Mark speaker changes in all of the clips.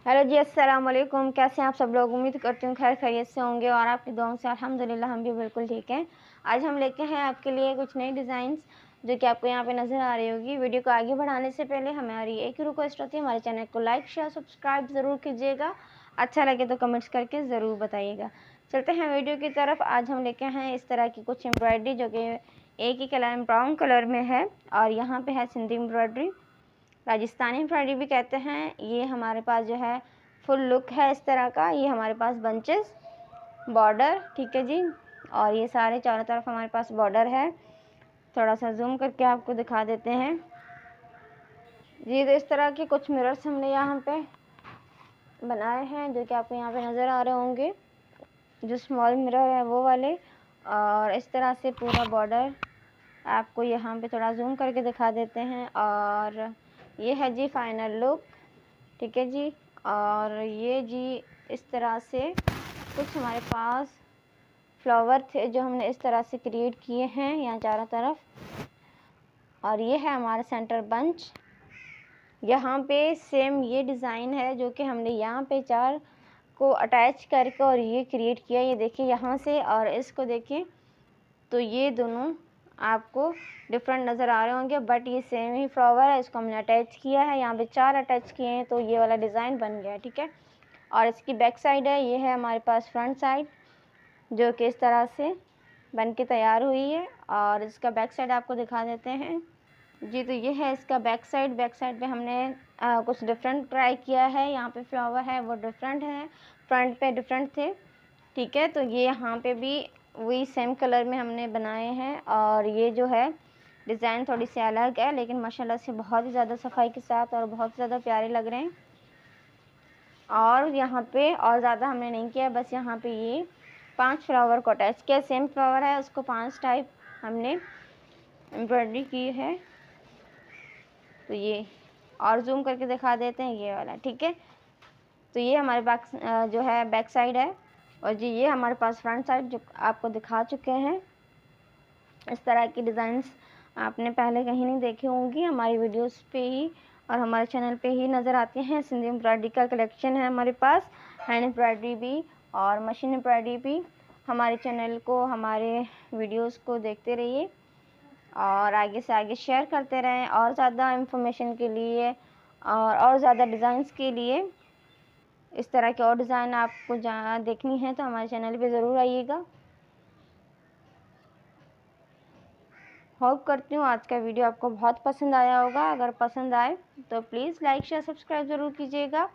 Speaker 1: Hello जी, अस्सलाम वालेकुम। कैसे हैं आप सब लोग? उम्मीद करती हूँ खैर खैरियत से होंगे और आपकी दुआओं से अल्हम्दुलिल्लाह हम भी बिल्कुल ठीक हैं। आज हम लेके हैं आपके लिए कुछ नई डिज़ाइंस जो कि आपको यहाँ पे नज़र आ रही होगी। वीडियो को आगे बढ़ाने से पहले हमारी एक ही रिक्वेस्ट होती है, हमारे चैनल को लाइक शेयर सब्सक्राइब ज़रूर कीजिएगा। अच्छा लगे तो कमेंट्स करके ज़रूर बताइएगा। चलते हैं वीडियो की तरफ। आज हम लेके हैं इस तरह की कुछ एम्ब्रॉयडरी जो कि एक ही कलर में ब्राउन कलर में है और यहाँ पे है सिंधी एम्ब्रॉयडरी, राजस्थानी एम्ब्रॉयडरी भी कहते हैं। ये हमारे पास जो है फुल लुक है इस तरह का। ये हमारे पास बंचेस बॉर्डर, ठीक है जी, और ये सारे चारों तरफ हमारे पास बॉर्डर है। थोड़ा सा जूम करके आपको दिखा देते हैं जी। तो इस तरह के कुछ मिरर्स हमने यहाँ पे बनाए हैं जो कि आपको यहाँ पे नज़र आ रहे होंगे, जो स्मॉल मिरर है वो वाले। और इस तरह से पूरा बॉर्डर आपको यहाँ पे थोड़ा जूम करके दिखा देते हैं। और ये है जी फाइनल लुक, ठीक है जी। और ये जी इस तरह से कुछ हमारे पास फ्लावर थे जो हमने इस तरह से क्रिएट किए हैं यहाँ चारों तरफ। और ये है हमारा सेंटर बंच। यहाँ पे सेम ये डिज़ाइन है जो कि हमने यहाँ पे चार को अटैच करके और ये क्रिएट किया। ये देखिए यहाँ से और इसको देखिए तो ये दोनों आपको डिफरेंट नज़र आ रहे होंगे, बट ये सेम ही फ्लावर है। इसको हमने अटैच किया है, यहाँ पे चार अटैच किए हैं तो ये वाला डिज़ाइन बन गया, ठीक है। और इसकी बैक साइड है, ये है हमारे पास फ्रंट साइड जो कि इस तरह से बन के तैयार हुई है। और इसका बैक साइड आपको दिखा देते हैं जी। तो ये है इसका बैक साइड। बैक साइड पे हमने कुछ डिफरेंट ट्राई किया है। यहाँ पे फ्लावर है वो डिफरेंट है, फ्रंट पे डिफरेंट थे, ठीक है। तो ये यहाँ पे भी वही सेम कलर में हमने बनाए हैं। और ये जो है डिज़ाइन थोड़ी सी अलग है लेकिन माशाल्लाह से बहुत ही ज़्यादा सफाई के साथ और बहुत ज़्यादा प्यारे लग रहे हैं। और यहाँ पे और ज़्यादा हमने नहीं किया, बस यहाँ पे ये 5 फ्लावर को अटैच किया। सेम फ्लावर है, उसको 5 टाइप हमने एम्ब्रॉयडरी की है। तो ये और जूम करके दिखा देते हैं ये वाला, ठीक है। तो ये हमारे बैक जो है बैक साइड है। और जी ये हमारे पास फ्रंट साइड जो आपको दिखा चुके हैं। इस तरह की डिज़ाइंस आपने पहले कहीं नहीं देखी होंगी, हमारी वीडियोस पे ही और हमारे चैनल पे ही नज़र आती हैं। सिंधी एम्ब्रॉयडरी का कलेक्शन है हमारे पास, हैंड एम्ब्रॉयडरी भी और मशीन एम्ब्रॉयडरी भी। हमारे चैनल को, हमारे वीडियोस को देखते रहिए और आगे से आगे शेयर करते रहें। और ज़्यादा इंफॉर्मेशन के लिए और ज़्यादा डिज़ाइंस के लिए, इस तरह के और डिज़ाइन आपको जहाँ देखनी है तो हमारे चैनल पे ज़रूर आइएगा। होप करती हूँ आज का वीडियो आपको बहुत पसंद आया होगा। अगर पसंद आए तो प्लीज़ लाइक शेयर सब्सक्राइब ज़रूर कीजिएगा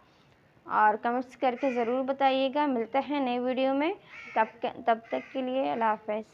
Speaker 1: और कमेंट्स करके ज़रूर बताइएगा। मिलते हैं नई वीडियो में, तब तक के लिए अल्लाह हाफ़िज़।